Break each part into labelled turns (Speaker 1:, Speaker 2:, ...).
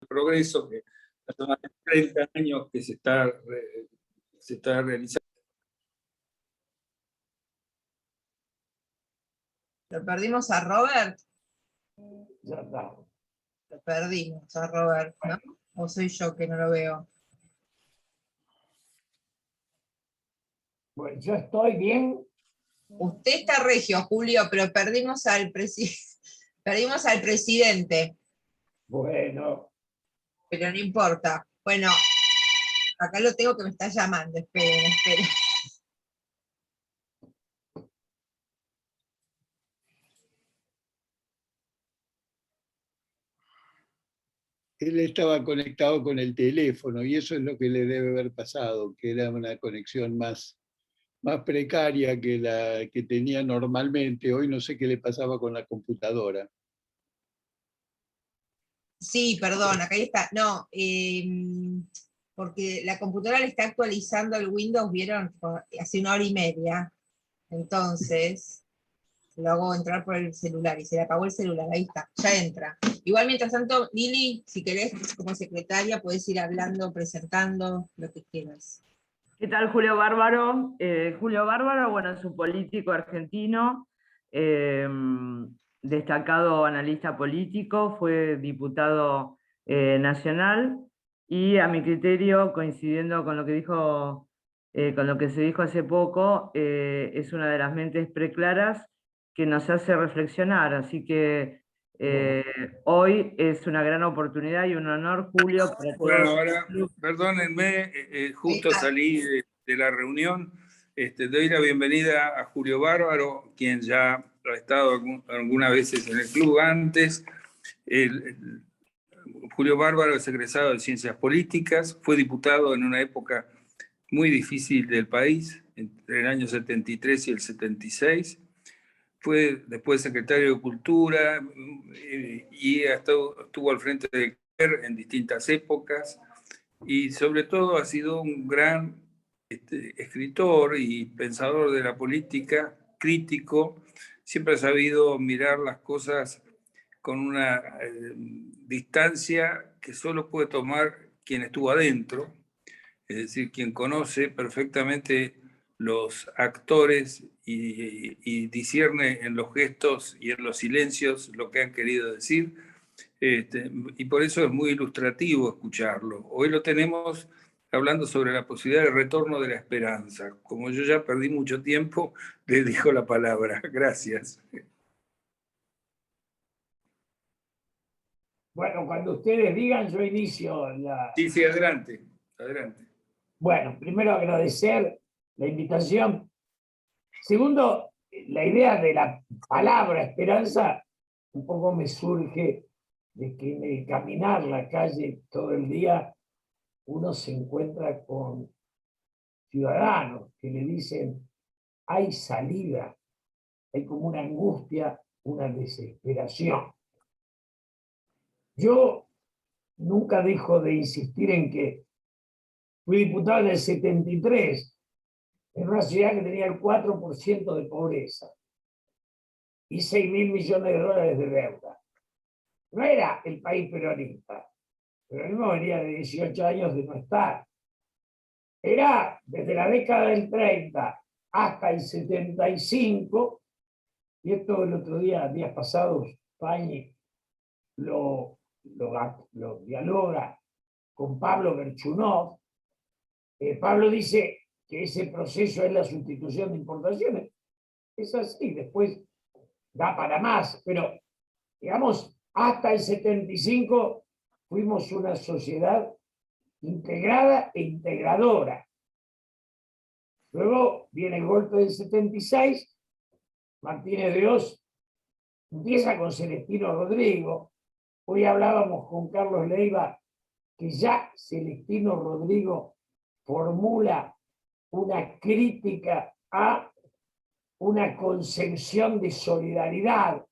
Speaker 1: progreso que hace más de 30 años que se está realizando.
Speaker 2: ¿Lo perdimos a Robert?
Speaker 3: Ya está.
Speaker 2: Lo perdimos a Robert, ¿no? ¿O soy yo que no lo veo?
Speaker 3: Bueno, yo estoy bien.
Speaker 2: Usted está regio, Julio, pero perdimos al presidente.
Speaker 3: Bueno,
Speaker 2: Pero no importa. Bueno, acá lo tengo que me está llamando. Esperen.
Speaker 4: Él estaba conectado con el teléfono y eso es lo que le debe haber pasado, que era una conexión más precaria que la que tenía normalmente. Hoy no sé qué le pasaba con la computadora.
Speaker 2: Sí, perdón, acá está. No, porque la computadora le está actualizando el Windows, ¿vieron? Hace 1 hora y media. Entonces, lo hago entrar por el celular y se le apagó el celular. Ahí está, ya entra. Igual, mientras tanto, Lili, si querés, como secretaria, podés ir hablando, presentando, lo que quieras.
Speaker 5: ¿Qué tal, Julio Bárbaro? Julio Bárbaro, bueno, es un político argentino, destacado analista político, fue diputado nacional y a mi criterio, coincidiendo con lo que dijo, con lo que se dijo hace poco, es una de las mentes preclaras que nos hace reflexionar. Así que hoy es una gran oportunidad y un honor, Julio, para
Speaker 1: Bueno,
Speaker 5: todos.
Speaker 1: ahora, perdónenme, justo salí de la reunión. Doy la bienvenida a Julio Bárbaro, quien ya ha estado algunas veces en el club antes. Julio Bárbaro es egresado de Ciencias Políticas, fue diputado en una época muy difícil del país, entre el año 73 y el 76. Fue después secretario de Cultura y estuvo al frente de CER en distintas épocas, y sobre todo ha sido un gran escritor y pensador de la política, crítico. Siempre ha sabido mirar las cosas con una distancia que solo puede tomar quien estuvo adentro, es decir, quien conoce perfectamente los actores y discierne en los gestos y en los silencios lo que han querido decir. Y por eso es muy ilustrativo escucharlo. Hoy lo tenemos hablando sobre la posibilidad de retorno de la esperanza. Como yo ya perdí mucho tiempo, le dijo la palabra. Gracias.
Speaker 3: bueno, cuando ustedes digan, yo inicio la...
Speaker 1: Sí, adelante. Adelante.
Speaker 3: Bueno, primero agradecer la invitación. Segundo, la idea de la palabra esperanza un poco me surge de que en el caminar la calle todo el día uno se encuentra con ciudadanos que le dicen hay salida, hay como una angustia, una desesperación. Yo nunca dejo de insistir en que fui diputado en el 73, en una ciudad que tenía el 4% de pobreza y 6.000 millones de dólares de deuda. No era el país peronista. El peronismo venía de 18 años de no estar. Era desde la década del 30 hasta el 75, y esto el otro día, días pasados, Pañi lo dialoga con Pablo Berchunov. Pablo dice que ese proceso es la sustitución de importaciones. Es así, después da para más, pero digamos, hasta el 75 fuimos una sociedad integrada e integradora. Luego viene el golpe del 76, Martínez de Oz empieza con Celestino Rodrigo. Hoy hablábamos con Carlos Leiva que ya Celestino Rodrigo formula una crítica a una concepción de solidaridad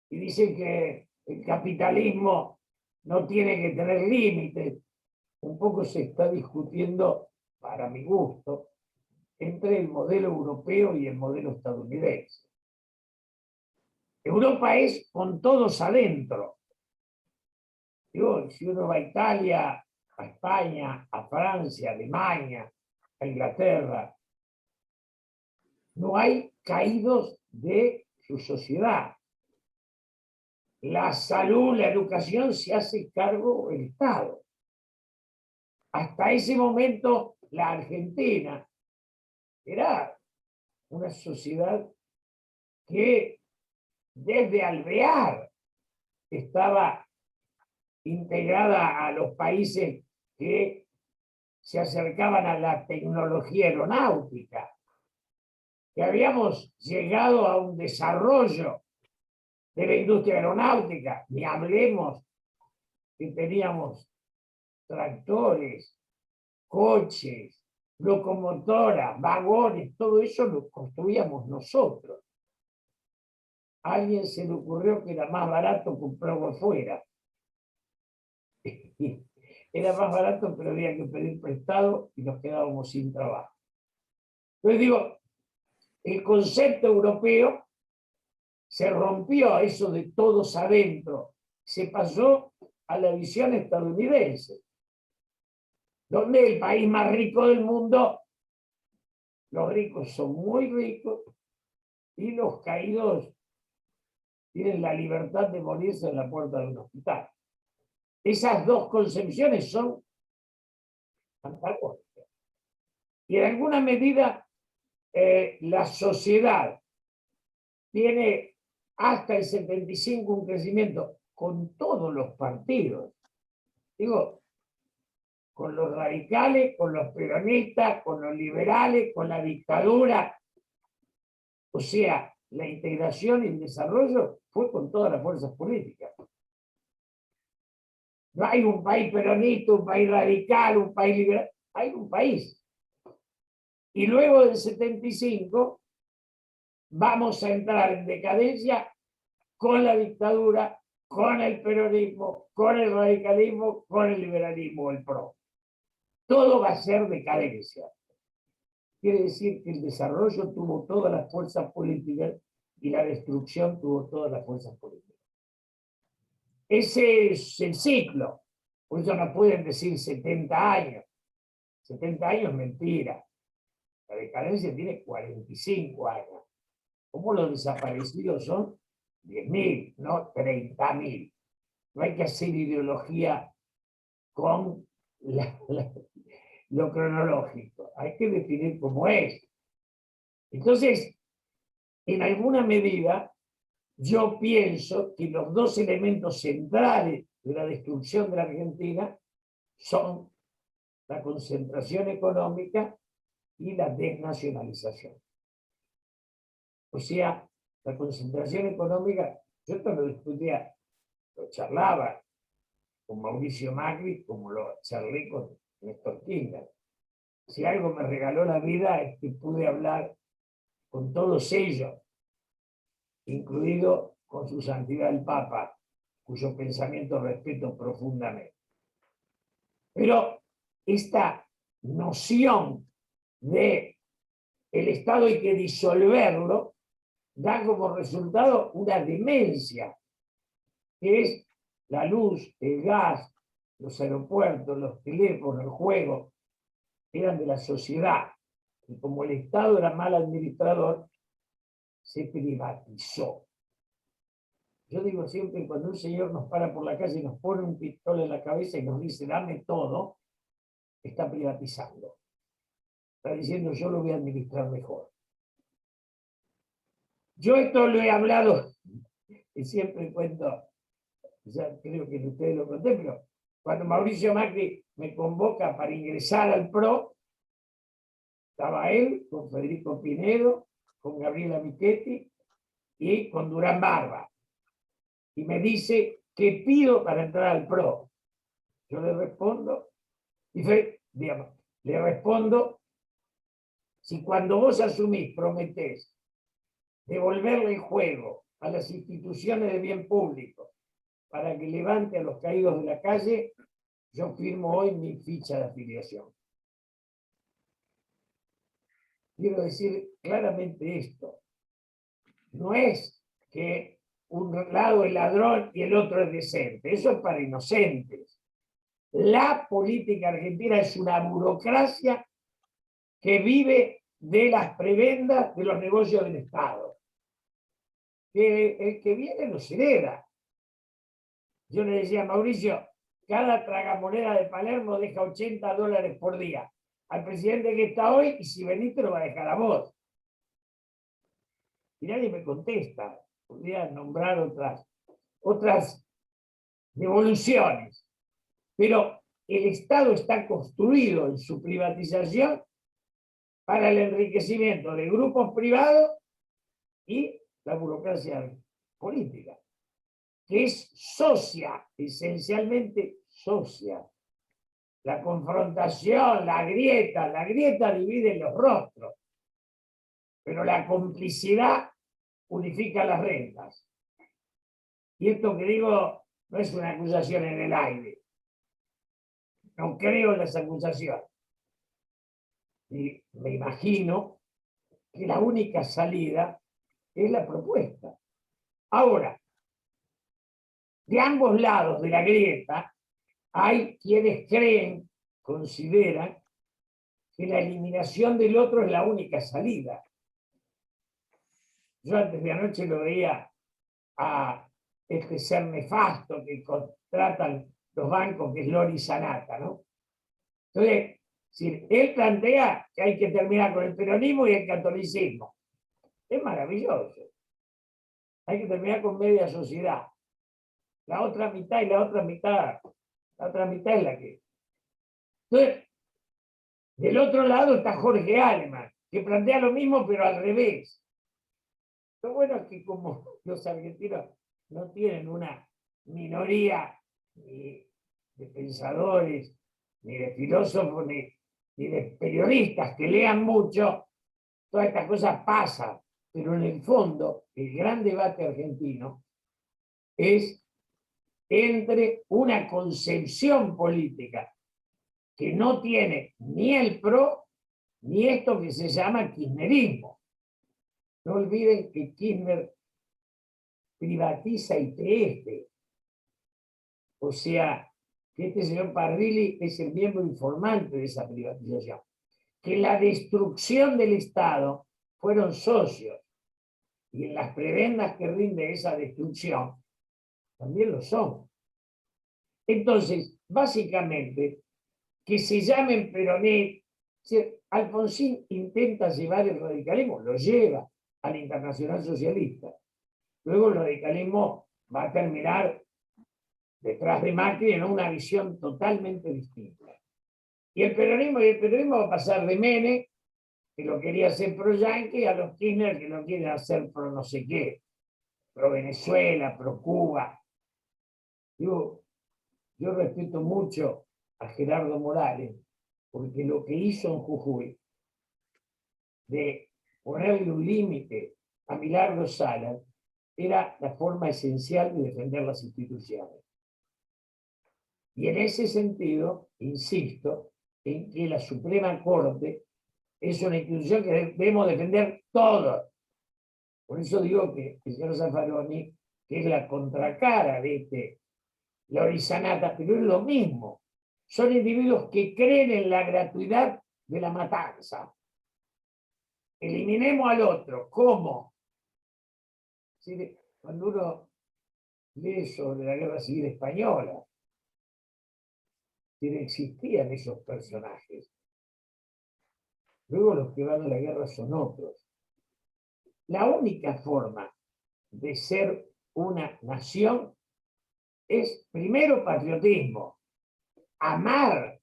Speaker 3: y dice que el capitalismo no tiene que tener límites. Un poco se está discutiendo, para mi gusto, entre el modelo europeo y el modelo estadounidense. Europa es con todos adentro. Digo, si uno va a Italia, a España, a Francia, a Alemania, a Inglaterra, no hay caídos de su sociedad. La salud, la educación se hace cargo el Estado. Hasta ese momento, la Argentina era una sociedad que desde Alvear estaba integrada a los países que se acercaban a la tecnología aeronáutica, que habíamos llegado a un desarrollo de la industria aeronáutica, ni hablemos que teníamos tractores, coches, locomotoras, vagones, todo eso lo construíamos nosotros. A alguien se le ocurrió que era más barato comprarlo afuera. Era más barato, pero había que pedir prestado y nos quedábamos sin trabajo. Entonces digo, el concepto europeo se rompió a eso de todos adentro, se pasó a la visión estadounidense, donde el país más rico del mundo, los ricos son muy ricos y los caídos tienen la libertad de morirse en la puerta de un hospital. Esas dos concepciones son antagónicas. Y en alguna medida la sociedad tiene hasta el 75 un crecimiento con todos los partidos. Digo, con los radicales, con los peronistas, con los liberales, con la dictadura. O sea, la integración y el desarrollo fue con todas las fuerzas políticas. No hay un país peronista, un país radical, un país liberal, hay un país. Y luego del 75 vamos a entrar en decadencia con la dictadura, con el peronismo, con el radicalismo, con el liberalismo, el PRO. Todo va a ser decadencia. Quiere decir que el desarrollo tuvo todas las fuerzas políticas y la destrucción tuvo todas las fuerzas políticas. Ese es el ciclo. Por eso no pueden decir 70 años. 70 años es mentira. La decadencia tiene 45 años. ¿Cómo los desaparecidos son? 10.000, no 30.000. No hay que hacer ideología con lo cronológico. Hay que definir cómo es. Entonces, en alguna medida, yo pienso que los dos elementos centrales de la destrucción de la Argentina son la concentración económica y la desnacionalización. O sea, la concentración económica, yo esto lo discutía, lo charlaba con Mauricio Macri, como lo charlé con Néstor Kirchner. Si algo me regaló la vida es que pude hablar con todos ellos, incluido con su santidad el Papa, cuyo pensamiento respeto profundamente. Pero esta noción de el Estado hay que disolverlo da como resultado una demencia, que es la luz, el gas, los aeropuertos, los teléfonos, el juego, eran de la sociedad. Y como el Estado era mal administrador, se privatizó. Yo digo siempre, cuando un señor nos para por la calle y nos pone un pistola en la cabeza y nos dice, dame todo, está privatizando. Está diciendo, yo lo voy a administrar mejor. Yo esto lo he hablado, y siempre cuento, ya creo que ustedes lo conté, pero cuando Mauricio Macri me convoca para ingresar al PRO, estaba él con Federico Pinedo, con Gabriela Michetti y con Durán Barba. Y me dice, ¿qué pido para entrar al PRO? Yo le respondo, le respondo, si cuando vos asumís, prometés devolverle el juego a las instituciones de bien público para que levante a los caídos de la calle, yo firmo hoy mi ficha de afiliación. Quiero decir claramente esto. No es que un lado es ladrón y el otro es decente. Eso es para inocentes. La política argentina es una burocracia que vive de las prebendas de los negocios del Estado. Que el que viene los hereda. Yo le decía a Mauricio, cada tragamoneda de Palermo deja $80 por día al presidente que está hoy, y si venís te lo va a dejar a vos. Y nadie me contesta. Podría nombrar otras devoluciones. Pero el Estado está construido en su privatización para el enriquecimiento de grupos privados y la burocracia política, que es socia, esencialmente socia. La confrontación, la grieta divide los rostros, pero la complicidad unifica las rentas. Y esto que digo no es una acusación en el aire. No creo en las acusaciones. Y me imagino que la única salida es la propuesta. Ahora, de ambos lados de la grieta hay quienes consideran que la eliminación del otro es la única salida. Yo antes de anoche lo veía a este ser nefasto que contratan los bancos, que es Lori Sanata, ¿no? Entonces, si él plantea que hay que terminar con el peronismo y el catolicismo. Es maravilloso. Hay que terminar con media sociedad. La otra mitad es la que... Entonces, del otro lado está Jorge Alemán, que plantea lo mismo, pero al revés. Lo bueno es que como los argentinos no tienen una minoría ni de pensadores, ni de filósofos, ni de periodistas que lean mucho, todas estas cosas pasan. Pero en el fondo, el gran debate argentino es entre una concepción política que no tiene ni el PRO, ni esto que se llama kirchnerismo. No olviden que Kirchner privatiza IPF. O sea, que este señor Parrilli es el miembro informante de esa privatización. Que la destrucción del Estado fueron socios. Y en las prebendas que rinde esa destrucción, también lo son. Entonces, básicamente, que se llamen peronistas, Alfonsín intenta llevar el radicalismo, lo lleva a la Internacional Socialista. Luego el radicalismo va a terminar detrás de Macri en una visión totalmente distinta. Y el peronismo va a pasar de Menem, que lo quería hacer pro-yanqui, a los Kirchner, que lo quieren hacer pro no sé qué, pro Venezuela, pro Cuba. Yo respeto mucho a Gerardo Morales, porque lo que hizo en Jujuy, de ponerle un límite a Milagro Sala, era la forma esencial de defender las instituciones. Y en ese sentido, insisto, en que la Suprema Corte es una institución que debemos defender todos. Por eso digo que el señor Zaffaroni, que es la contracara de Lori Sanata, pero es lo mismo. Son individuos que creen en la gratuidad de la matanza. Eliminemos al otro. ¿Cómo? Cuando uno lee sobre la Guerra Civil Española, que existían esos personajes. Luego los que van a la guerra son otros. La única forma de ser una nación es primero patriotismo, amar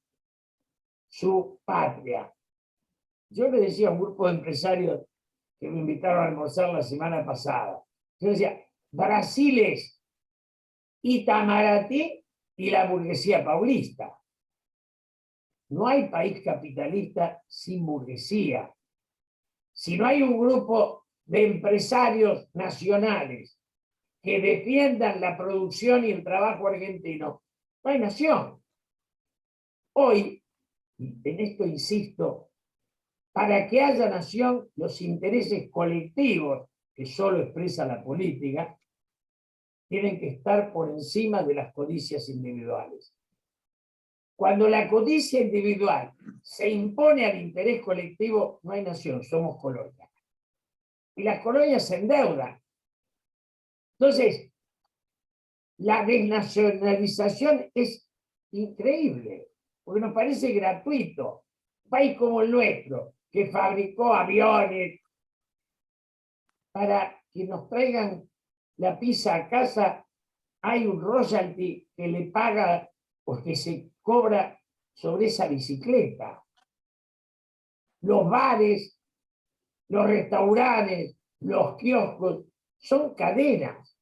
Speaker 3: su patria. Yo le decía a un grupo de empresarios que me invitaron a almorzar la semana pasada, yo decía, Brasil es Itamaraty y la burguesía paulista. No hay país capitalista sin burguesía. Si no hay un grupo de empresarios nacionales que defiendan la producción y el trabajo argentino, no hay nación. Hoy, en esto insisto, para que haya nación, los intereses colectivos que solo expresa la política tienen que estar por encima de las codicias individuales. Cuando la codicia individual se impone al interés colectivo, no hay nación, somos colonias. Y las colonias se endeudan. Entonces, la desnacionalización es increíble, porque nos parece gratuito. Un país como el nuestro, que fabricó aviones para que nos traigan la pizza a casa, hay un royalty que le paga o que se cobra sobre esa bicicleta. Los bares, los restaurantes, los kioscos, son cadenas.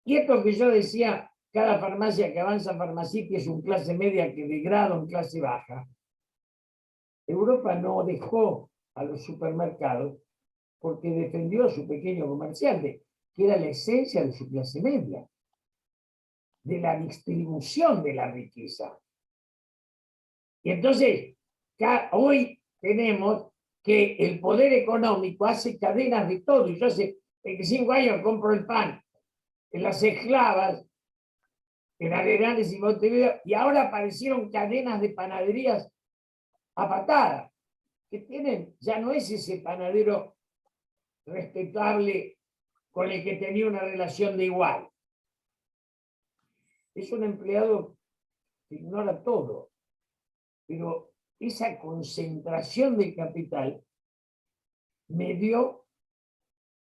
Speaker 3: Y esto que yo decía, cada farmacia que avanza farmacéutica es un clase media que degrada en clase baja. Europa no dejó a los supermercados porque defendió a su pequeño comerciante, que era la esencia de su clase media, de la distribución de la riqueza. Y entonces, hoy tenemos que el poder económico hace cadenas de todo. Y yo hace 25 años compro el pan en las esclavas, en Arenales y Montevideo, y ahora aparecieron cadenas de panaderías a patadas, que tienen, ya no es ese panadero respetable con el que tenía una relación de igual. Es un empleado que ignora todo, pero esa concentración de capital me dio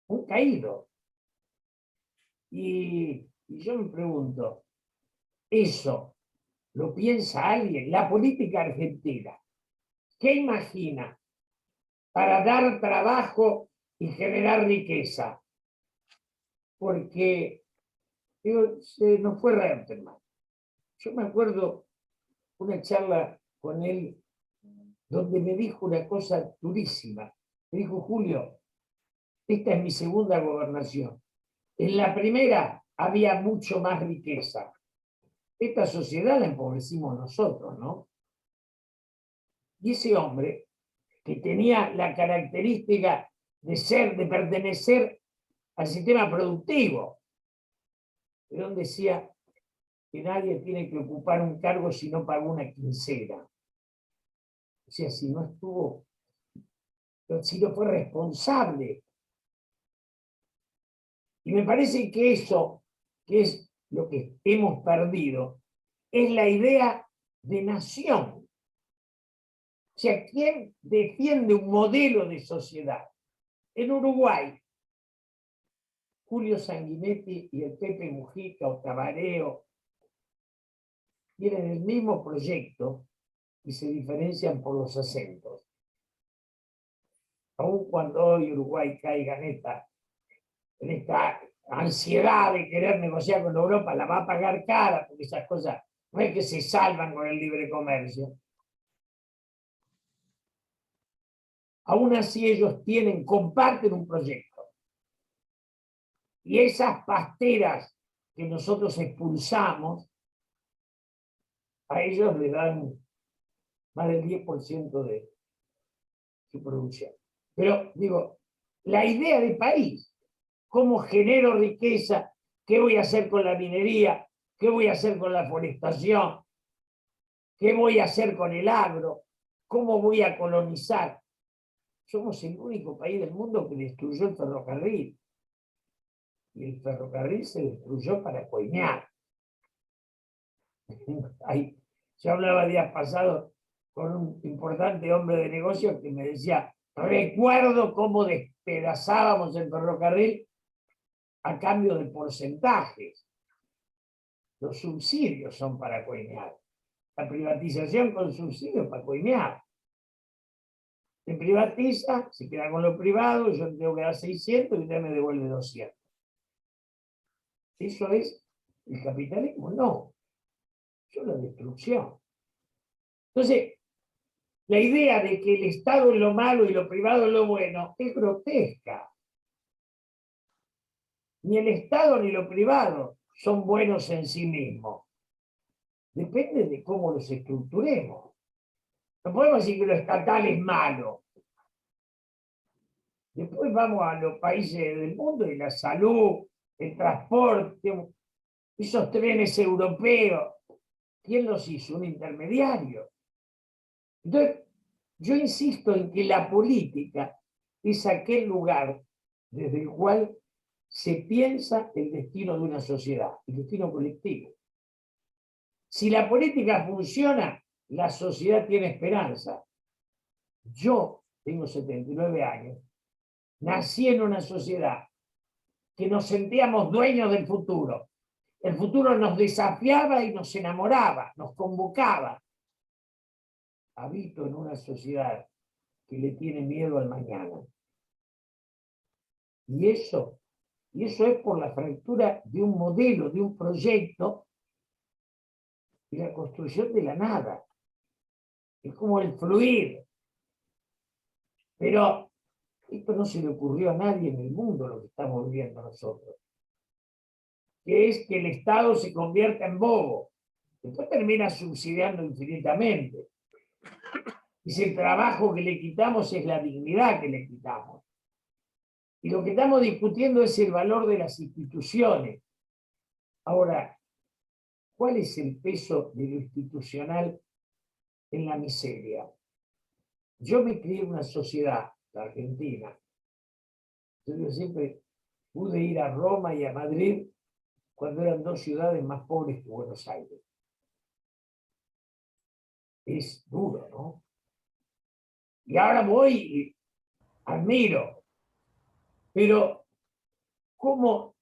Speaker 3: un caído. Y yo me pregunto, ¿eso lo piensa alguien? La política argentina, ¿qué imagina para dar trabajo y generar riqueza? Porque se nos fue Reutemann. Yo me acuerdo una charla con él donde me dijo una cosa durísima. Me dijo: Julio, esta es mi segunda gobernación. En la primera había mucho más riqueza. Esta sociedad la empobrecimos nosotros, ¿no? Y ese hombre, que tenía la característica de pertenecer al sistema productivo, pero él decía que nadie tiene que ocupar un cargo si no pagó una quincena. O sea, si no fue responsable. Y me parece que eso, que es lo que hemos perdido, es la idea de nación. O sea, ¿quién defiende un modelo de sociedad? En Uruguay, Julio Sanguinetti y el Pepe Mujica o Tabareo tienen el mismo proyecto y se diferencian por los acentos. Aun cuando hoy Uruguay caiga en esta ansiedad de querer negociar con Europa, la va a pagar cara, porque esas cosas no es que se salvan con el libre comercio. Aún así ellos comparten un proyecto. Y esas pasteras que nosotros expulsamos, a ellos le dan más del 10% de su producción. Pero digo, la idea de país, cómo genero riqueza, qué voy a hacer con la minería, qué voy a hacer con la forestación, qué voy a hacer con el agro, cómo voy a colonizar. Somos el único país del mundo que destruyó el ferrocarril. Y el ferrocarril se destruyó para coimear. Yo hablaba días pasados con un importante hombre de negocios que me decía: recuerdo cómo despedazábamos el ferrocarril a cambio de porcentajes. Los subsidios son para coimear. La privatización con subsidios para coimear. Se privatiza, se queda con lo privado, yo tengo que dar 600 y usted me devuelve 200. ¿Eso es el capitalismo? No. Eso es la destrucción. Entonces, la idea de que el Estado es lo malo y lo privado es lo bueno es grotesca. Ni el Estado ni lo privado son buenos en sí mismos. Depende de cómo los estructuremos. No podemos decir que lo estatal es malo. Después vamos a los países del mundo y la salud el transporte, esos trenes europeos. ¿Quién los hizo? Un intermediario. Entonces, yo insisto en que la política es aquel lugar desde el cual se piensa el destino de una sociedad, el destino colectivo. Si la política funciona, la sociedad tiene esperanza. Yo tengo 79 años, nací en una sociedad que nos sentíamos dueños del futuro. El futuro nos desafiaba y nos enamoraba, nos convocaba. Habito en una sociedad que le tiene miedo al mañana. Y eso es por la fractura de un modelo, de un proyecto y la construcción de la nada. Es como el fluir. Pero esto no se le ocurrió a nadie en el mundo, lo que estamos viviendo nosotros. Que es que el Estado se convierta en bobo. Después termina subsidiando infinitamente. Y si el trabajo que le quitamos es la dignidad que le quitamos. Y lo que estamos discutiendo es el valor de las instituciones. Ahora, ¿cuál es el peso de lo institucional en la miseria? Yo me crié en una sociedad, la Argentina. Yo siempre pude ir a Roma y a Madrid cuando eran dos ciudades más pobres que Buenos Aires. Es duro, ¿no? Y ahora voy y admiro. Pero, ¿cómo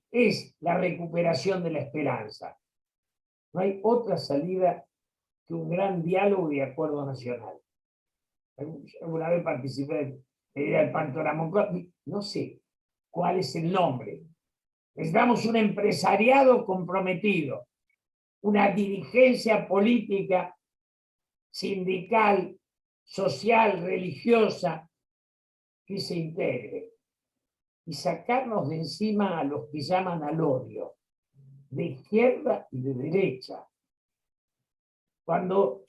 Speaker 3: es la recuperación de la esperanza? No hay otra salida que un gran diálogo y acuerdo nacional. Alguna vez participé del Pacto Ramón, no sé cuál es el nombre. Necesitamos un empresariado comprometido, una dirigencia política, sindical, social, religiosa, que se integre y sacarnos de encima a los que llaman al odio, de izquierda y de derecha. Cuando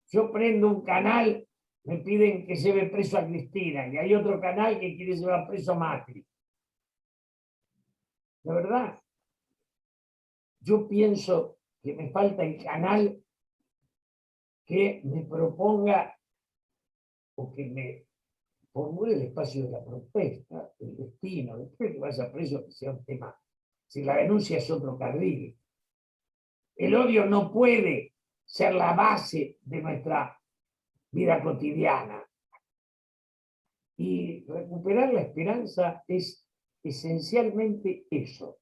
Speaker 3: yo prendo un canal, me piden que lleve preso a Cristina, y hay otro canal que quiere llevar preso a Macri. La verdad, yo pienso que me falta el canal que me proponga o que me formule el espacio de la protesta, el destino, después que vaya preso, que sea un tema. Si la denuncia es otro carril. El odio no puede ser la base de nuestra vida cotidiana. Y recuperar la esperanza es esencialmente eso.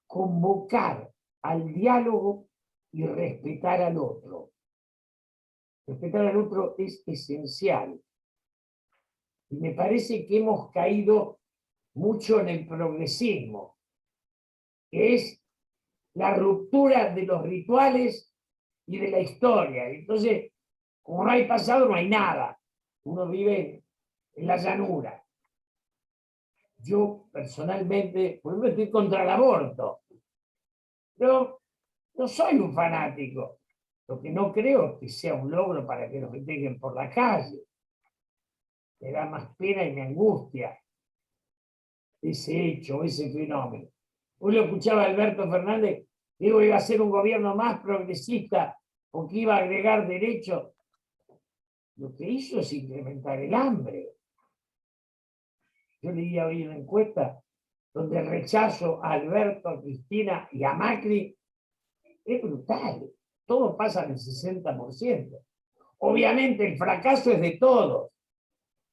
Speaker 3: Convocar al diálogo y respetar al otro. Respetar al otro es esencial. Y me parece que hemos caído mucho en el progresismo, que es la ruptura de los rituales y de la historia. Entonces, como no hay pasado, no hay nada. Uno vive en la llanura. Yo personalmente, por ejemplo, estoy contra el aborto. Pero no soy un fanático. Lo que no creo es que sea un logro para que nos detengan por la calle. Me da más pena y me angustia ese hecho, ese fenómeno. Hoy lo escuchaba Alberto Fernández, digo, iba a ser un gobierno más progresista porque iba a agregar derechos. Lo que hizo es incrementar el hambre. Yo leía hoy una encuesta donde el rechazo a Alberto, a Cristina y a Macri es brutal. Todo pasa del 60%. Obviamente el fracaso es de todos.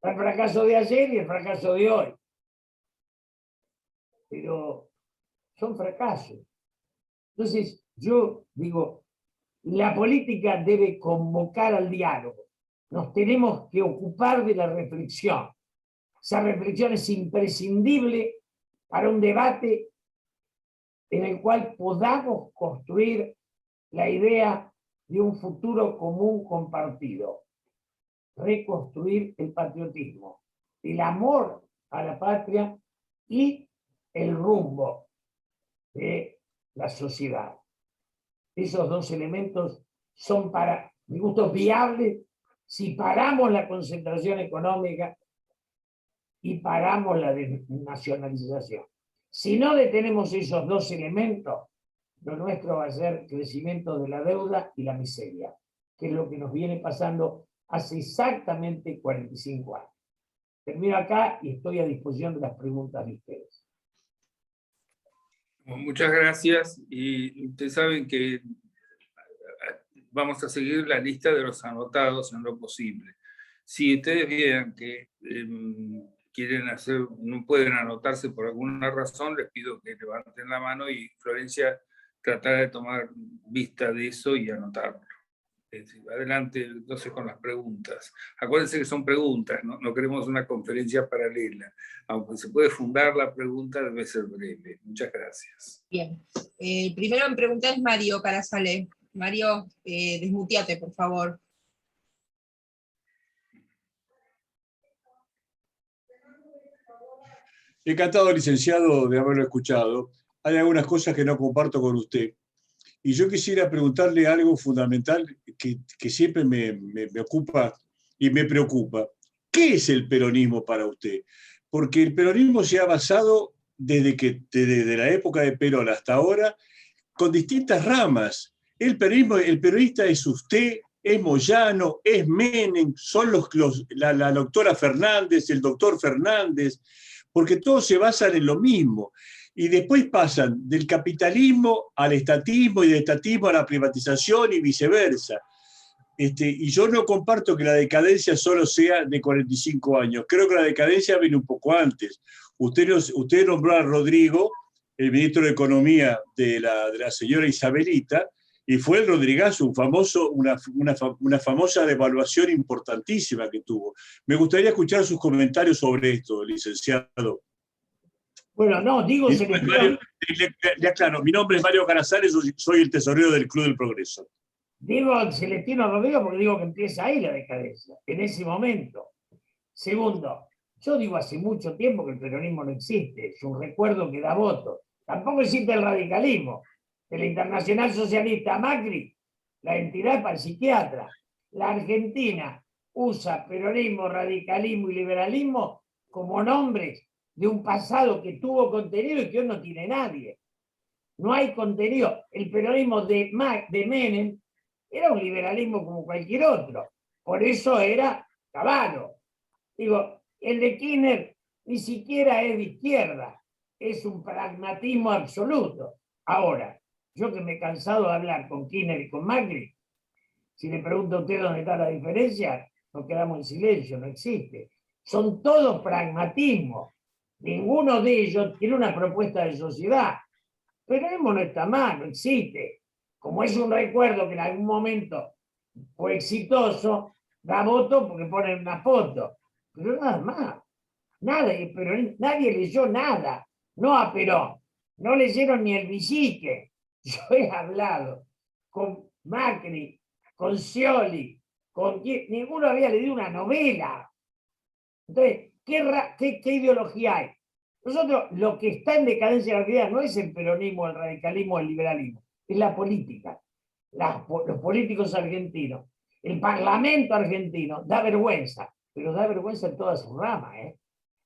Speaker 3: El fracaso de ayer y el fracaso de hoy. Pero son fracasos. Entonces, yo digo, la política debe convocar al diálogo. Nos tenemos que ocupar de la reflexión. Esa reflexión es imprescindible para un debate en el cual podamos construir la idea de un futuro común compartido. Reconstruir el patriotismo, el amor a la patria y el rumbo de la sociedad. Esos dos elementos son, para mi gusto, viables si paramos la concentración económica y paramos la desnacionalización. Si no detenemos esos dos elementos, lo nuestro va a ser crecimiento de la deuda y la miseria, que es lo que nos viene pasando hace exactamente 45 años. Termino acá y estoy a disposición de las preguntas de ustedes.
Speaker 1: Muchas gracias. Y ustedes saben que vamos a seguir la lista de los anotados en lo posible. Si ustedes vieran que quieren hacer, no pueden anotarse por alguna razón, les pido que levanten la mano y Florencia tratará de tomar vista de eso y anotarlo. Adelante, entonces, con las preguntas. Acuérdense que son preguntas, ¿no? No queremos una conferencia paralela. Aunque se puede fundar la pregunta, debe ser breve. Muchas gracias.
Speaker 2: Bien. Primero en preguntar es Mario Carasale. Mario, desmuteate, por favor.
Speaker 6: Encantado, licenciado, de haberlo escuchado. Hay algunas cosas que no comparto con usted. Y yo quisiera preguntarle algo fundamental que siempre me ocupa y me preocupa. ¿Qué es el peronismo para usted? Porque el peronismo se ha basado desde la época de Perón hasta ahora con distintas ramas. El peronista es usted, es Moyano, es Menem, son la doctora Fernández, el doctor Fernández, porque todos se basan en lo mismo. Y después pasan del capitalismo al estatismo y del estatismo a la privatización y viceversa. Y yo no comparto que la decadencia solo sea de 45 años. Creo que la decadencia viene un poco antes. Usted nombró a Rodrigo, el ministro de Economía de la señora Isabelita, y fue el Rodrigazo, una famosa devaluación importantísima que tuvo. Me gustaría escuchar sus comentarios sobre esto, licenciado.
Speaker 3: Bueno, no, digo
Speaker 6: Le aclaro, mi nombre es Mario Carasales, soy el tesorero del Club del Progreso.
Speaker 3: Digo Celestino Rodrigo porque digo que empieza ahí la decadencia, en ese momento. Segundo, yo digo hace mucho tiempo que el peronismo no existe, es un recuerdo que da votos. Tampoco existe el radicalismo. De la Internacional Socialista Macri, la entidad para el psiquiatra. La Argentina usa peronismo, radicalismo y liberalismo como nombres de un pasado que tuvo contenido y que hoy no tiene nadie. No hay contenido. El peronismo de Menem era un liberalismo como cualquier otro. Por eso era Cavallo. Digo, el de Kirchner ni siquiera es de izquierda. Es un pragmatismo absoluto. Ahora, yo que me he cansado de hablar con Kirchner y con Macri, si le pregunto a usted dónde está la diferencia, nos quedamos en silencio, no existe. Son todos pragmatismos. Ninguno de ellos tiene una propuesta de sociedad. Pero no está mal, no existe. Como es un recuerdo que en algún momento fue exitoso, da voto porque ponen una foto. Pero nada más. Nada, pero nadie leyó nada. No a Perón. No leyeron ni el Villique. Yo he hablado con Macri, con Scioli, con quien ninguno había leído una novela. Entonces, ¿qué ideología hay? Nosotros, lo que está en decadencia en la realidad no es el peronismo, el radicalismo, el liberalismo, es la política. Los políticos argentinos, el parlamento argentino, da vergüenza, pero da vergüenza en todas sus ramas.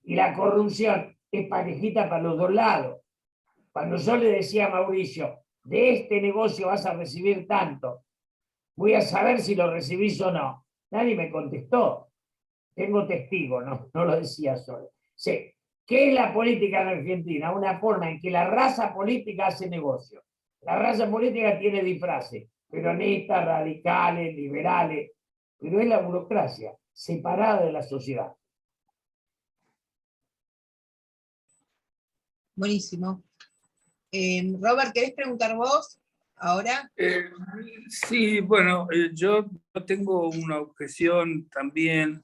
Speaker 3: Y la corrupción es parejita para los dos lados. Cuando yo le decía a Mauricio, de este negocio vas a recibir tanto, voy a saber si lo recibís o no. Nadie me contestó. Tengo testigos, no lo decía solo. Sí. ¿Qué es la política en Argentina? Una forma en que la raza política hace negocio. La raza política tiene disfraces, peronistas, radicales, liberales, pero es la burocracia, separada de la sociedad.
Speaker 2: Buenísimo. Robert, ¿querés preguntar vos ahora?
Speaker 1: Sí, bueno, yo tengo una objeción también.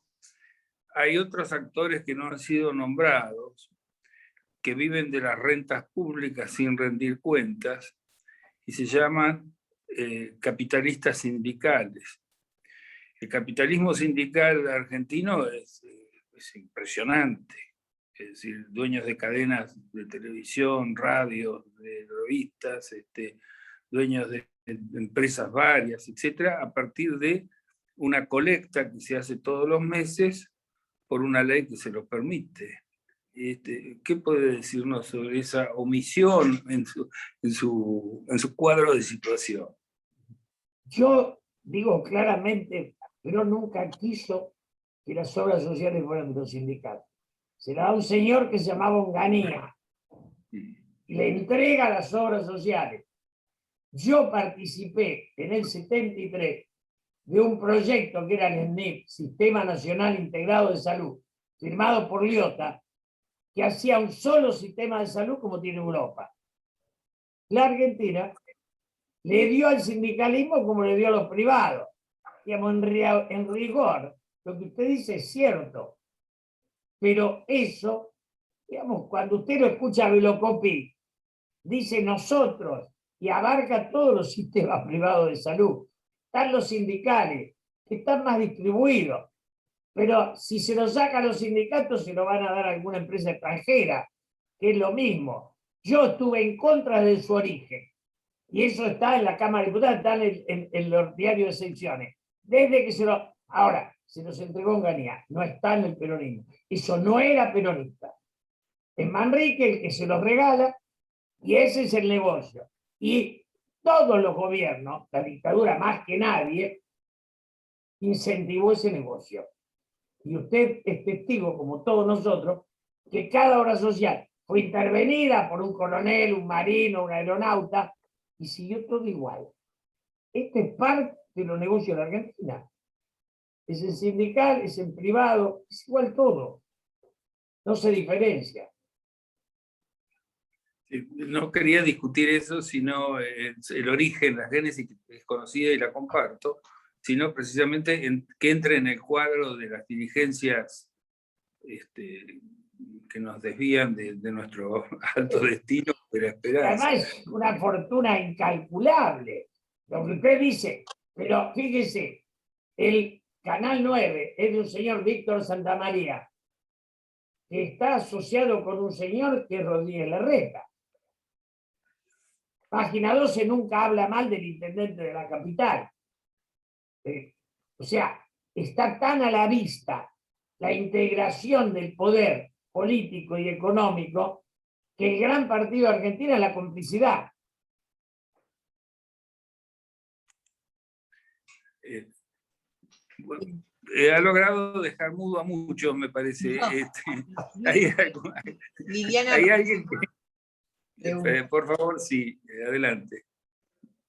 Speaker 1: Hay otros actores que no han sido nombrados, que viven de las rentas públicas sin rendir cuentas, y se llaman capitalistas sindicales. El capitalismo sindical argentino es impresionante. Es decir, dueños de cadenas de televisión, radio, de revistas, dueños de empresas varias, etcétera, a partir de una colecta que se hace todos los meses por una ley que se lo permite. ¿qué puede decirnos sobre esa omisión en su cuadro de situación?
Speaker 3: Yo digo claramente, pero nunca quiso que las obras sociales fueran de los sindicatos. Se la da un señor que se llamaba Onganía y le entrega las obras sociales. Yo participé en el 73 de un proyecto que era el SNIP, Sistema Nacional Integrado de Salud, firmado por Liotta, que hacía un solo sistema de salud como tiene Europa. La Argentina le dio al sindicalismo como le dio a los privados. Digamos, en rigor, lo que usted dice es cierto, pero eso, digamos, cuando usted lo escucha a Vilocopí, dice nosotros, y abarca todos los sistemas privados de salud. Están los sindicales, que están más distribuidos, pero si se lo sacan los sindicatos, se lo van a dar a alguna empresa extranjera, que es lo mismo. Yo estuve en contra de su origen, y eso está en la Cámara de Diputados, está en los diarios de secciones. Desde que se lo... Ahora, se nos entregó Onganía, no está en el peronismo. Eso no era peronista. Es Manrique el que se los regala, y ese es el negocio. Y todos los gobiernos, la dictadura más que nadie, incentivó ese negocio. Y usted es testigo, como todos nosotros, que cada obra social fue intervenida por un coronel, un marino, un aeronauta, y siguió todo igual. Este es parte de los negocios de la Argentina. Es en sindical, es en privado, es igual todo. No se diferencia.
Speaker 1: No quería discutir eso, sino el origen, la génesis, que es conocida y la comparto, sino precisamente que entre en el cuadro de las diligencias que nos desvían de nuestro alto destino, de la esperanza.
Speaker 3: Además es una fortuna incalculable. Lo que usted dice, pero fíjese, el Canal 9 es de un señor Víctor Santamaría, que está asociado con un señor que es Rodríguez Larreta. Página 12 nunca habla mal del intendente de la capital. O sea, está tan a la vista la integración del poder político y económico que el gran partido de Argentina es la complicidad.
Speaker 1: Ha logrado dejar mudo a muchos, me parece.
Speaker 2: No. Liliana,
Speaker 1: hay alguien que... por favor, sí, adelante.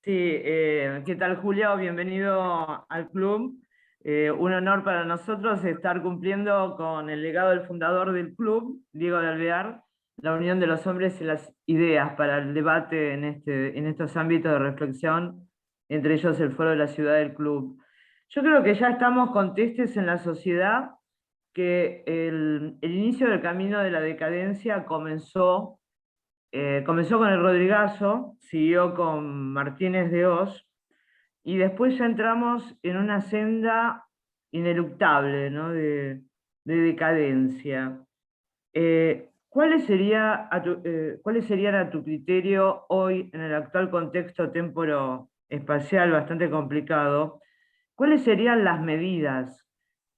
Speaker 5: Sí, ¿qué tal, Julio? Bienvenido al club. Un honor para nosotros estar cumpliendo con el legado del fundador del club, Diego de Alvear, la unión de los hombres y las ideas para el debate en estos ámbitos de reflexión, entre ellos el foro de la ciudad del club. Yo creo que ya estamos contestes en la sociedad que el inicio del camino de la decadencia comenzó con el Rodrigazo, siguió con Martínez de Oz, y después ya entramos en una senda ineluctable, ¿no? de decadencia. ¿Cuáles serían a tu criterio hoy, en el actual contexto temporo-espacial bastante complicado, cuáles serían las medidas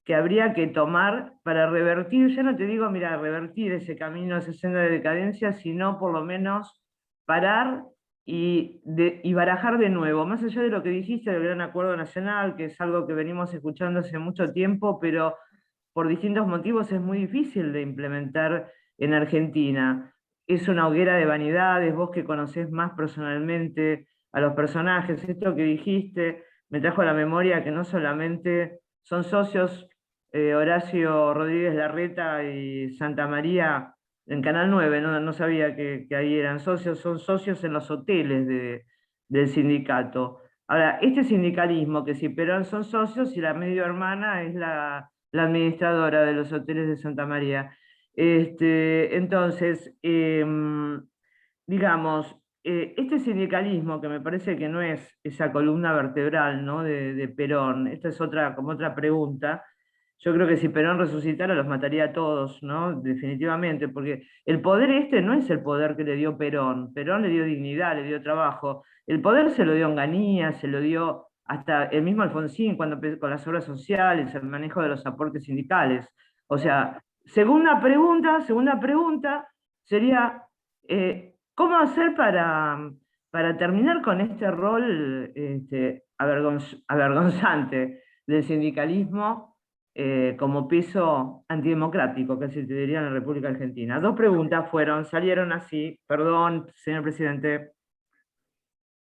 Speaker 5: que habría que tomar para revertir, ya no te digo, mira, revertir ese camino, esa senda de decadencia, sino por lo menos parar y barajar de nuevo, más allá de lo que dijiste del Gran Acuerdo Nacional, que es algo que venimos escuchando hace mucho tiempo, pero por distintos motivos es muy difícil de implementar en Argentina. Es una hoguera de vanidades, vos que conocés más personalmente a los personajes, esto que dijiste me trajo a la memoria que no solamente son socios Horacio Rodríguez Larreta y Santa María en Canal 9, no sabía que ahí eran socios, son socios en los hoteles del sindicato. Ahora, este sindicalismo, que si Perón son socios y la medio hermana es la administradora de los hoteles de Santa María. Entonces, digamos, este sindicalismo, que me parece que no es esa columna vertebral, ¿no? de Perón, esta es como otra pregunta. Yo creo que si Perón resucitara los mataría a todos, ¿no? Definitivamente, porque el poder no es el poder que le dio Perón. Perón le dio dignidad, le dio trabajo. El poder se lo dio Onganía, se lo dio hasta el mismo Alfonsín con las obras sociales, el manejo de los aportes sindicales. O sea, Segunda pregunta sería, ¿cómo hacer para terminar con este rol avergonzante del sindicalismo como peso antidemocrático que se diría en la República Argentina? Dos preguntas salieron así, perdón, señor presidente.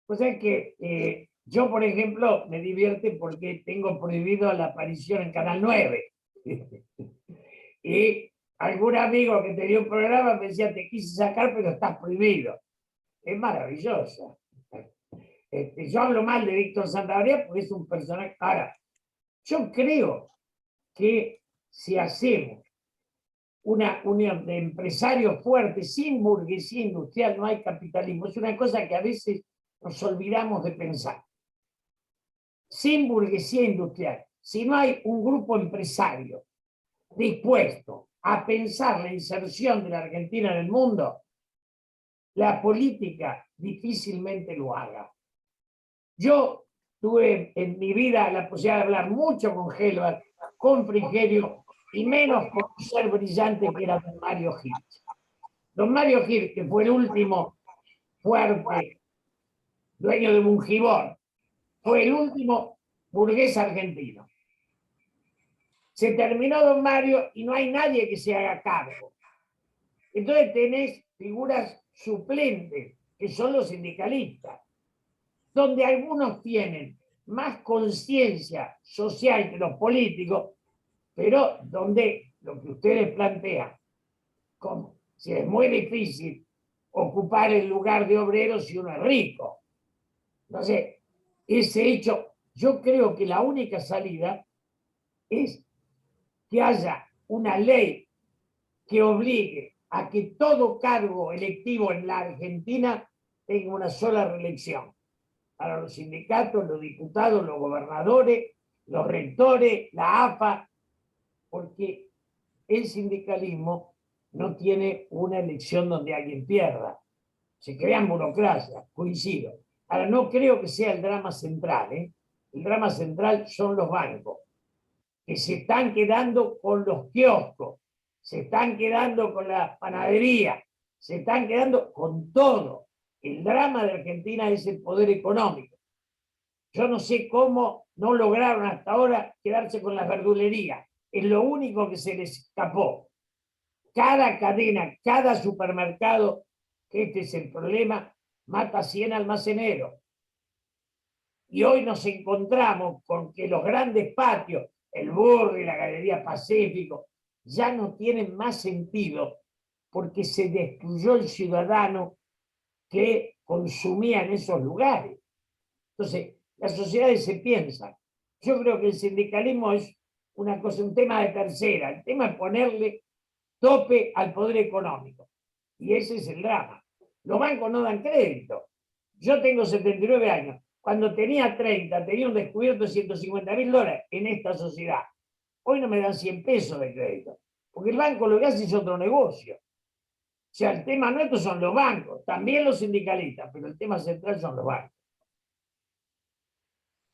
Speaker 3: Pues es que yo, por ejemplo, me divierte porque tengo prohibido la aparición en Canal 9. Y algún amigo que tenía un programa me decía, te quise sacar, pero estás prohibido. Es maravilloso. Yo hablo mal de Víctor Santaolalla porque es un personaje. Ahora, yo creo que si hacemos una unión de empresarios fuertes, sin burguesía industrial, no hay capitalismo. Es una cosa que a veces nos olvidamos de pensar. Sin burguesía industrial, si no hay un grupo empresario dispuesto a pensar la inserción de la Argentina en el mundo, la política difícilmente lo haga. Yo tuve en mi vida la posibilidad de hablar mucho con Gelbart, con Frigerio, y menos con un ser brillante que era don Mario Gil. Don Mario Gil, que fue el último fuerte dueño de Mungibor, fue el último burgués argentino. Se terminó don Mario y no hay nadie que se haga cargo. Entonces tenés figuras suplentes, que son los sindicalistas, donde algunos tienen más conciencia social que los políticos, pero donde lo que ustedes plantean, como si es muy difícil ocupar el lugar de obrero si uno es rico. Entonces, ese hecho, yo creo que la única salida es que haya una ley que obligue a que todo cargo electivo en la Argentina tenga una sola reelección. Para los sindicatos, los diputados, los gobernadores, los rectores, la AFA, porque el sindicalismo no tiene una elección donde alguien pierda. Se crean burocracias, coincido. Ahora, no creo que sea el drama central. El drama central son los bancos, que se están quedando con los kioscos, se están quedando con la panadería, se están quedando con todo. El drama de Argentina es el poder económico. Yo no sé cómo no lograron hasta ahora quedarse con las verdulerías. Es lo único que se les escapó. Cada cadena, cada supermercado, que este es el problema, mata 100 almaceneros. Y hoy nos encontramos con que los grandes patios, el Burri, la Galería Pacífico, ya no tienen más sentido porque se destruyó el ciudadano que consumía en esos lugares. Entonces, las sociedades se piensan. Yo creo que el sindicalismo es una cosa, un tema de tercera. El tema es ponerle tope al poder económico. Y ese es el drama. Los bancos no dan crédito. Yo tengo 79 años. Cuando tenía 30, tenía un descubierto de $150.000 en esta sociedad. Hoy no me dan 100 pesos de crédito. Porque el banco lo que hace es otro negocio. O sea, el tema nuestro son los bancos, también los sindicalistas, pero el tema central son los bancos.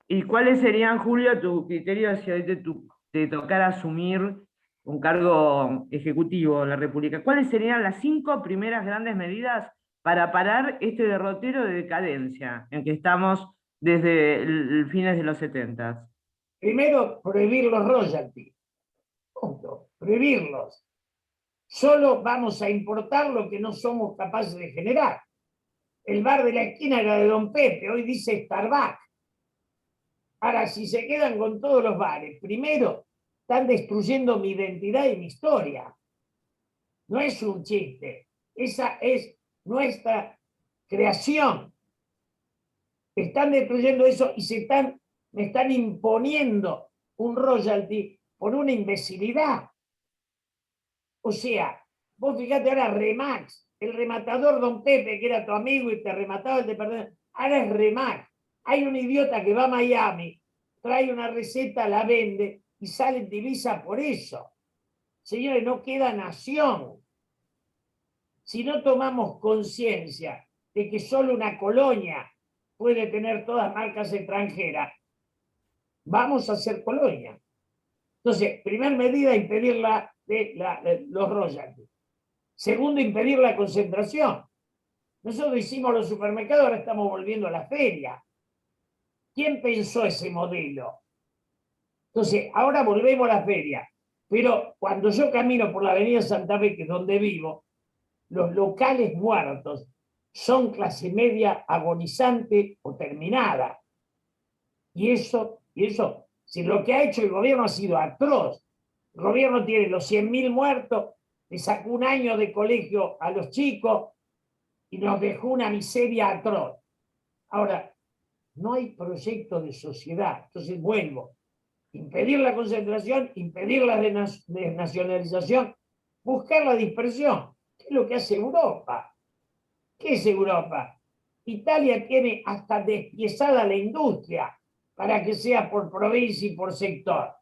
Speaker 5: ¿Y cuáles serían, Julio, tus criterios si hoy te tocara asumir un cargo ejecutivo en la República? ¿Cuáles serían las 5 primeras grandes medidas para parar este derrotero de decadencia en que estamos desde el fines de los 70?
Speaker 3: Primero, prohibir los royalties. Punto. Prohibirlos. Solo vamos a importar lo que no somos capaces de generar. El bar de la esquina era de Don Pepe, hoy dice Starbucks. Ahora, si se quedan con todos los bares, primero, están destruyendo mi identidad y mi historia. No es un chiste. Esa es nuestra creación. Están destruyendo eso y me están imponiendo un royalty por una imbecilidad. O sea, vos fíjate ahora Remax, el rematador Don Pepe, que era tu amigo y te remataba el de perder, ahora es Remax. Hay un idiota que va a Miami, trae una receta, la vende y sale en divisa por eso. Señores, no queda nación. Si no tomamos conciencia de que solo una colonia puede tener todas marcas extranjeras, vamos a ser colonia. Entonces, primera medida, impedir la los royalties. Segundo, impedir la concentración. Nosotros hicimos los supermercados, ahora estamos volviendo a la feria. ¿Quién pensó ese modelo? Entonces, ahora volvemos a la feria. Pero cuando yo camino por la avenida Santa Fe, que es donde vivo, los locales muertos son clase media agonizante o terminada. Y eso, si lo que ha hecho el gobierno ha sido atroz. El gobierno tiene los 100.000 muertos, le sacó un año de colegio a los chicos y nos dejó una miseria atroz. Ahora, no hay proyecto de sociedad. Entonces vuelvo. Impedir la concentración, impedir la desnacionalización, buscar la dispersión. ¿Qué es lo que hace Europa? ¿Qué es Europa? Italia tiene hasta despiezada la industria para que sea por provincia y por sector.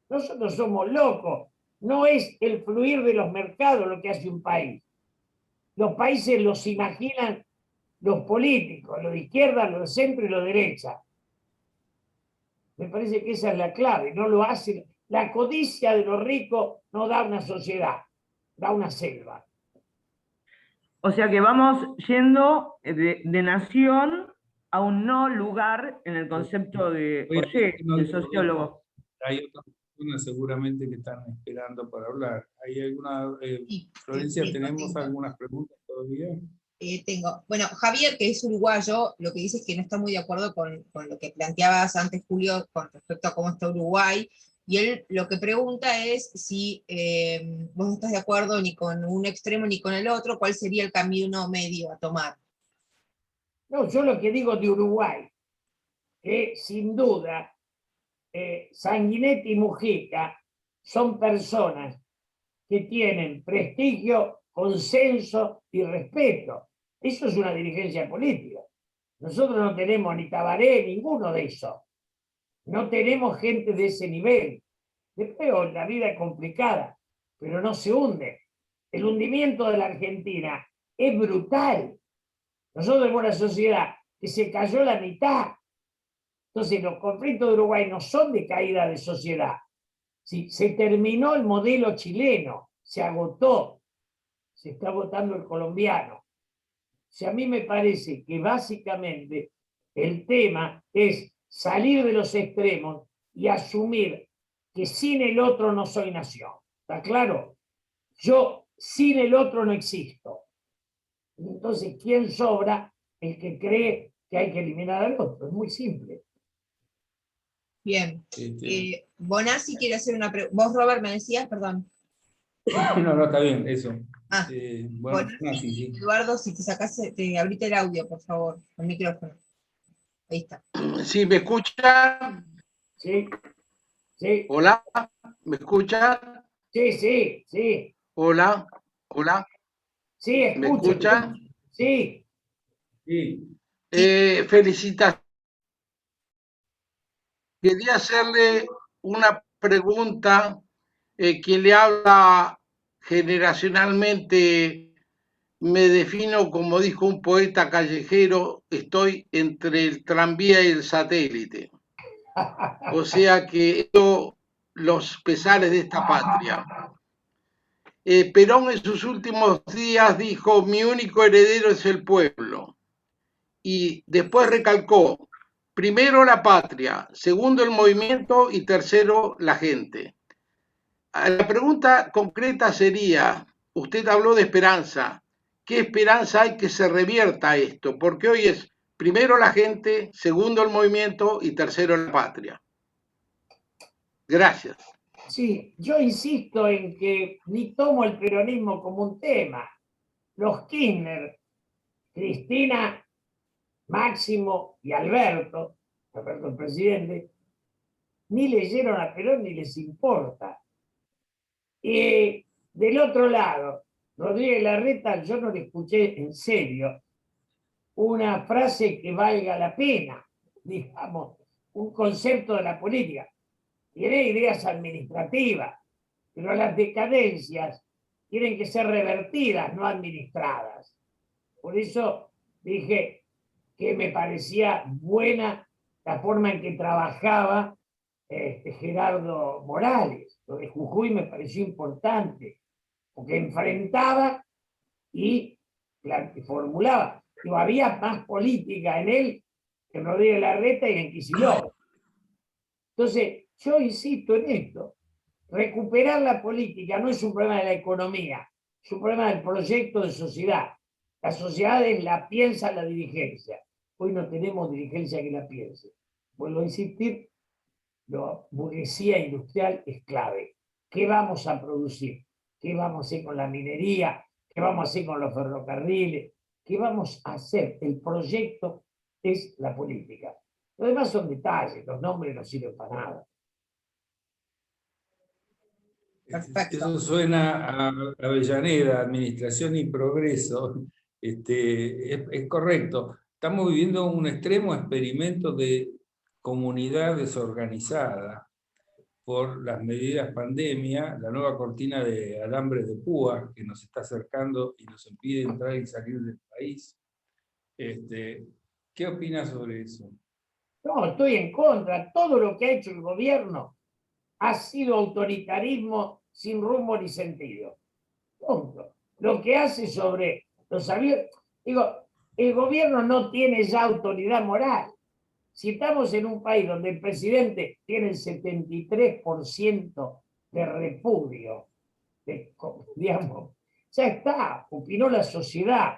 Speaker 3: Nosotros somos locos. No es el fluir de los mercados lo que hace un país. Los países los imaginan los políticos, los de izquierda, los de centro y los de derecha. Me parece que esa es la clave, no lo hacen. La codicia de los ricos no da una sociedad, da una selva.
Speaker 5: O sea que vamos yendo de nación a un no lugar en el concepto de Ollé, el sociólogo.
Speaker 1: Hay otras personas seguramente que están esperando para hablar. ¿Hay alguna, Florencia, tenemos algunas preguntas todavía?
Speaker 2: Tengo. Bueno, Javier, que es uruguayo, lo que dice es que no está muy de acuerdo con lo que planteabas antes, Julio, con respecto a cómo está Uruguay, y él lo que pregunta es si vos no estás de acuerdo ni con un extremo ni con el otro, ¿cuál sería el camino medio a tomar?
Speaker 3: No, yo lo que digo de Uruguay, que sin duda Sanguinetti y Mujica son personas que tienen prestigio, consenso y respeto. Eso es una dirigencia política. Nosotros no tenemos ni Tabaré, ninguno de esos. No tenemos gente de ese nivel. Después la vida es complicada, pero no se hunde. El hundimiento de la Argentina es brutal. Nosotros tenemos una sociedad que se cayó la mitad. Entonces los conflictos de Uruguay no son de caída de sociedad. Sí, se terminó el modelo chileno, se agotó, se está agotando el colombiano. O sea, a mí me parece que básicamente el tema es salir de los extremos y asumir que sin el otro no soy nación. ¿Está claro? Yo sin el otro no existo. Entonces, ¿quién sobra? El que cree que hay que eliminar al otro. Es muy simple.
Speaker 2: Bien. Bonazzi quiere hacer una pregunta. Vos, Robert, me decías, perdón.
Speaker 1: No, está bien, eso.
Speaker 2: Bueno,
Speaker 1: sí.
Speaker 2: Eduardo, si te sacás, te abrite el audio, por favor, el micrófono. Ahí está.
Speaker 7: Sí, ¿me escuchan?
Speaker 3: Sí, sí.
Speaker 7: Hola, ¿me escuchan?
Speaker 3: Sí, sí, sí.
Speaker 7: Hola, hola.
Speaker 3: Sí, escucho.
Speaker 7: ¿Me escuchan?
Speaker 3: Sí.
Speaker 1: Sí.
Speaker 7: Felicitaciones. Quería hacerle una pregunta. Quien le habla generacionalmente, me defino como dijo un poeta callejero, estoy entre el tranvía y el satélite. O sea que los pesares de esta patria. Perón en sus últimos días dijo, mi único heredero es el pueblo. Y después recalcó, primero la patria, segundo el movimiento y tercero la gente. La pregunta concreta sería, usted habló de esperanza, ¿qué esperanza hay que se revierta esto? Porque hoy es primero la gente, segundo el movimiento y tercero la patria. Gracias.
Speaker 3: Sí, yo insisto en que ni tomo el peronismo como un tema. Los Kirchner, Cristina, Máximo y Alberto el presidente, ni leyeron a Perón ni les importa. Y del otro lado, Rodríguez Larreta, yo no le escuché en serio una frase que valga la pena, digamos, un concepto de la política. Tiene ideas administrativas, pero las decadencias tienen que ser revertidas, no administradas. Por eso dije que me parecía buena la forma en que trabajaba Gerardo Morales. Lo de Jujuy me pareció importante, porque enfrentaba y formulaba. Digo, había más política en él que en Rodríguez Larreta y en Kicillof. Entonces, yo insisto en esto. Recuperar la política no es un problema de la economía, es un problema del proyecto de sociedad. La sociedad la piensa la dirigencia. Hoy no tenemos dirigencia que la piense. Vuelvo a insistir, la burguesía industrial es clave. ¿Qué vamos a producir? ¿Qué vamos a hacer con la minería? ¿Qué vamos a hacer con los ferrocarriles? ¿Qué vamos a hacer? El proyecto es la política. Lo demás son detalles, los nombres no sirven para nada.
Speaker 2: Perfecto.
Speaker 1: Eso suena a Avellaneda, Administración y Progreso. Es correcto. Estamos viviendo un extremo experimento de comunidad desorganizada por las medidas pandemia, la nueva cortina de alambre de púa que nos está acercando y nos impide entrar y salir del país. ¿Qué opinas sobre eso?
Speaker 3: No, estoy en contra. Todo lo que ha hecho el gobierno ha sido autoritarismo sin rumbo ni sentido. Punto. Lo que hace sobre los aviones, digo, el gobierno no tiene ya autoridad moral. Si estamos en un país donde el presidente tiene el 73% de repudio, digamos, ya está, opinó la sociedad.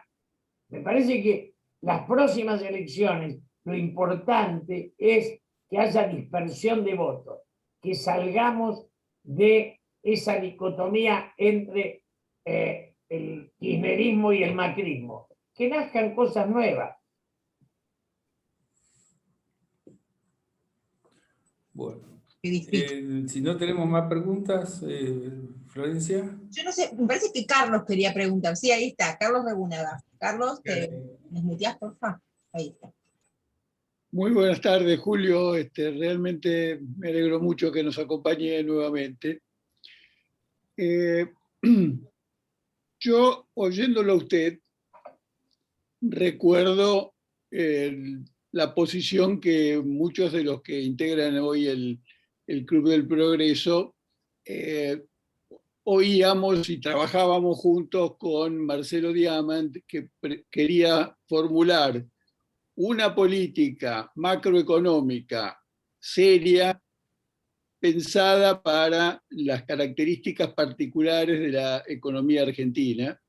Speaker 3: Me parece que las próximas elecciones, lo importante es que haya dispersión de votos, que salgamos de esa dicotomía entre el kirchnerismo y el macrismo, que nazcan cosas nuevas.
Speaker 1: Bueno,
Speaker 2: Qué difícil.
Speaker 1: si no tenemos más preguntas, Florencia.
Speaker 2: Yo no sé, me parece que Carlos quería preguntar. Sí, ahí está, Carlos Regunaga. Carlos, ¿te desmuteás, por favor? Ahí está.
Speaker 4: Muy buenas tardes, Julio. Realmente me alegro mucho que nos acompañe nuevamente. Yo, oyéndolo a usted, recuerdo la posición que muchos de los que integran hoy el Club del Progreso oíamos y trabajábamos juntos con Marcelo Diamant, que quería formular una política macroeconómica seria pensada para las características particulares de la economía argentina,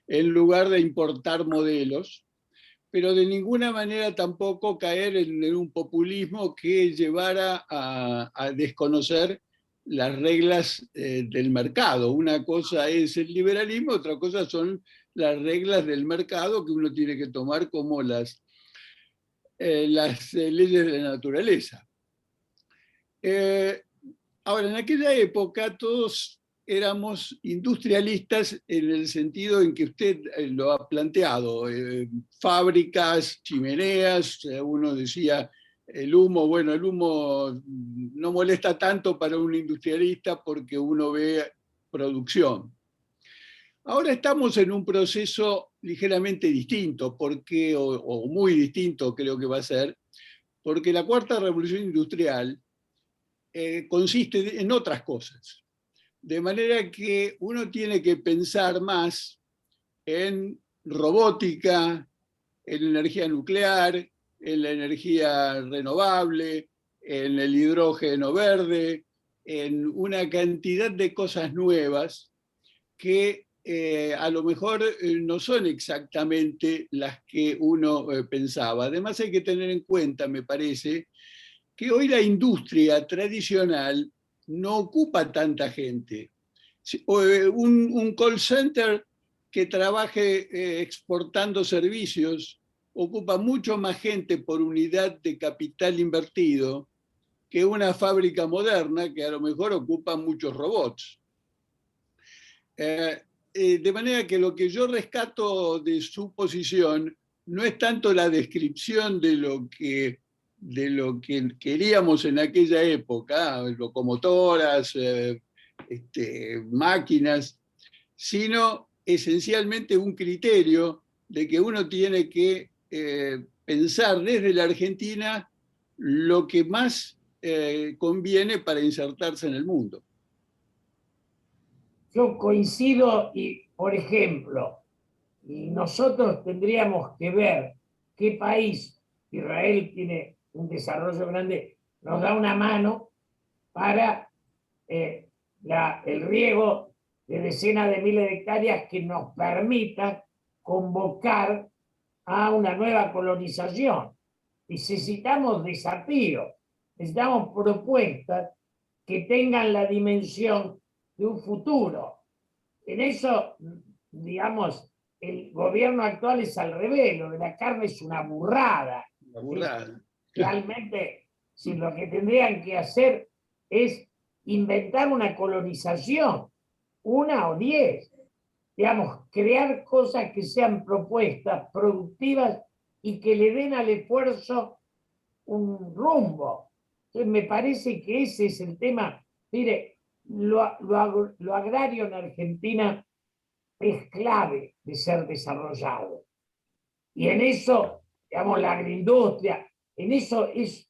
Speaker 4: en lugar de importar modelos, pero de ninguna manera tampoco caer en un populismo que llevara a desconocer las reglas del mercado. Una cosa es el liberalismo, otra cosa son las reglas del mercado que uno tiene que tomar como las leyes de la naturaleza. Ahora, en aquella época todos éramos industrialistas en el sentido en que usted lo ha planteado. Fábricas, chimeneas, uno decía el humo, bueno, el humo no molesta tanto para un industrialista porque uno ve producción. Ahora estamos en un proceso ligeramente distinto, porque, o muy distinto creo que va a ser, porque la cuarta revolución industrial consiste en otras cosas. De manera que uno tiene que pensar más en robótica, en energía nuclear, en la energía renovable, en el hidrógeno verde, en una cantidad de cosas nuevas que a lo mejor no son exactamente las que uno pensaba. Además hay que tener en cuenta, me parece, que hoy la industria tradicional no ocupa tanta gente. Un call center que trabaje exportando servicios ocupa mucho más gente por unidad de capital invertido que una fábrica moderna que a lo mejor ocupa muchos robots. De manera que lo que yo rescato de su posición no es tanto la descripción de lo que queríamos en aquella época, locomotoras, máquinas, sino esencialmente un criterio de que uno tiene que pensar desde la Argentina lo que más conviene para insertarse en el mundo.
Speaker 3: Yo coincido y, por ejemplo, nosotros tendríamos que ver qué país, Israel tiene un desarrollo grande, nos da una mano para el riego de decenas de miles de hectáreas que nos permita convocar a una nueva colonización. Necesitamos desafíos, necesitamos propuestas que tengan la dimensión de un futuro. En eso, digamos, el gobierno actual es al revés, lo de la carne es una burrada.
Speaker 4: Una burrada.
Speaker 3: Realmente, si lo que tendrían que hacer es inventar una colonización, 1 o 10, digamos, crear cosas que sean propuestas productivas y que le den al esfuerzo un rumbo. Entonces, me parece que ese es el tema. Mire, lo agrario en Argentina es clave de ser desarrollado. Y en eso, digamos, la agroindustria, en eso es,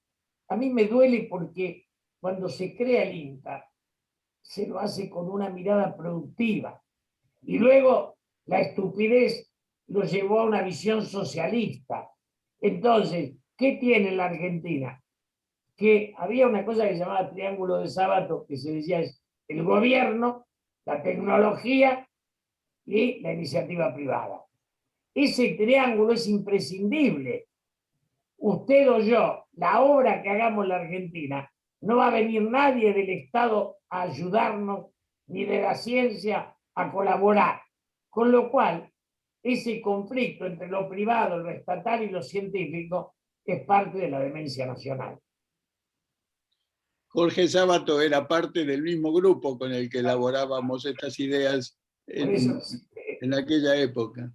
Speaker 3: a mí me duele porque cuando se crea el INTA, se lo hace con una mirada productiva. Y luego la estupidez lo llevó a una visión socialista. Entonces, ¿qué tiene la Argentina? Que había una cosa que se llamaba triángulo de Sábato, que se decía es el gobierno, la tecnología y la iniciativa privada. Ese triángulo es imprescindible. Usted o yo, la obra que hagamos en la Argentina, no va a venir nadie del Estado a ayudarnos, ni de la ciencia a colaborar. Con lo cual, ese conflicto entre lo privado, lo estatal y lo científico es parte de la demencia nacional.
Speaker 4: Jorge Sábato era parte del mismo grupo con el que elaborábamos estas ideas en aquella época.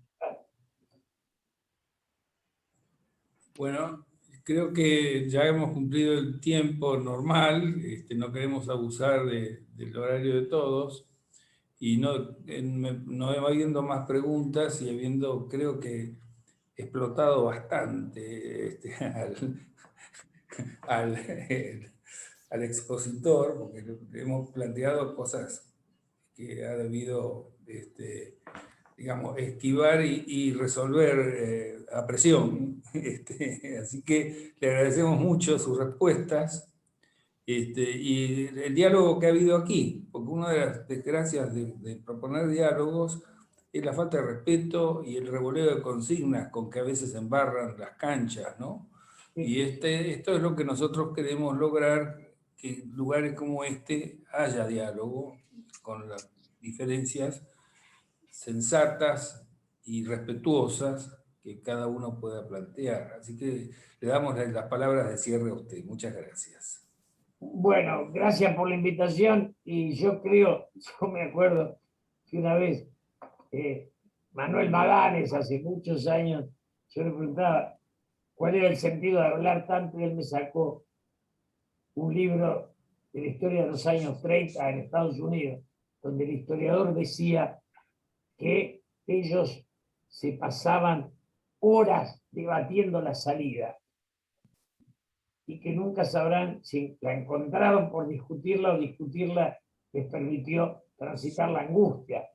Speaker 1: Bueno, creo que ya hemos cumplido el tiempo normal, no queremos abusar del horario de todos, y no habiendo más preguntas y habiendo, creo que, explotado bastante al expositor, porque hemos planteado cosas que ha debido, digamos, esquivar y resolver a presión. Así que le agradecemos mucho sus respuestas y el diálogo que ha habido aquí, porque una de las desgracias de proponer diálogos es la falta de respeto y el revoleo de consignas con que a veces embarran las canchas, ¿no? Y esto es lo que nosotros queremos lograr, que en lugares como este haya diálogo con las diferencias sensatas y respetuosas que cada uno pueda plantear. Así que le damos las palabras de cierre a usted. Muchas gracias.
Speaker 3: Bueno, gracias por la invitación y yo me acuerdo que una vez Manuel Maganes, hace muchos años, yo le preguntaba cuál era el sentido de hablar tanto y él me sacó un libro de la historia de los años 30 en Estados Unidos, donde el historiador decía que ellos se pasaban horas debatiendo la salida y que nunca sabrán si la encontraron por discutirla o discutirla les permitió transitar la angustia.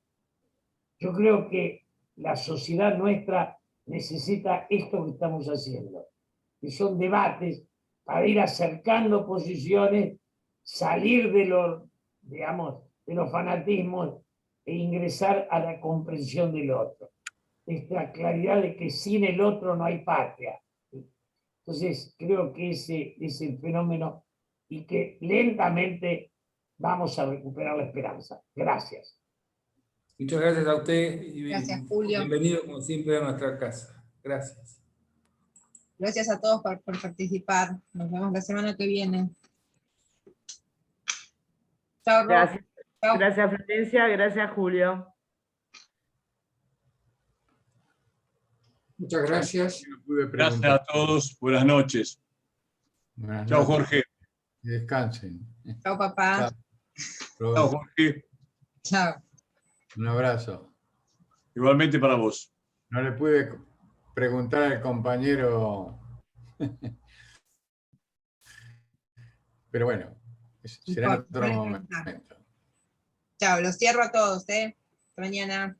Speaker 3: Yo creo que la sociedad nuestra necesita esto que estamos haciendo, que son debates para ir acercando posiciones, salir de los fanatismos e ingresar a la comprensión del otro. Esta claridad de que sin el otro no hay patria. Entonces, creo que ese es el fenómeno y que lentamente vamos a recuperar la esperanza. Gracias.
Speaker 1: Muchas gracias a usted y
Speaker 2: Gracias, Julio.
Speaker 1: bienvenido como siempre a nuestra casa. Gracias.
Speaker 2: Gracias a todos por participar. Nos vemos la semana que viene. Chao, Ro.
Speaker 5: Gracias,
Speaker 2: Chao.
Speaker 5: gracias Florencia, gracias Julio.
Speaker 8: Muchas gracias.
Speaker 6: Gracias a todos. Buenas noches.
Speaker 8: Buenas
Speaker 6: Chao,
Speaker 8: noches.
Speaker 6: Jorge.
Speaker 8: Que descansen.
Speaker 2: Chao, papá.
Speaker 6: Chao, Jorge.
Speaker 2: Chao.
Speaker 8: Un abrazo.
Speaker 6: Igualmente para vos.
Speaker 8: No le pude preguntar al compañero Pero bueno, será en
Speaker 2: Importa,
Speaker 8: otro
Speaker 2: suele
Speaker 8: momento.
Speaker 2: preguntar. Chao, los cierro a todos, ¿eh? Hasta mañana.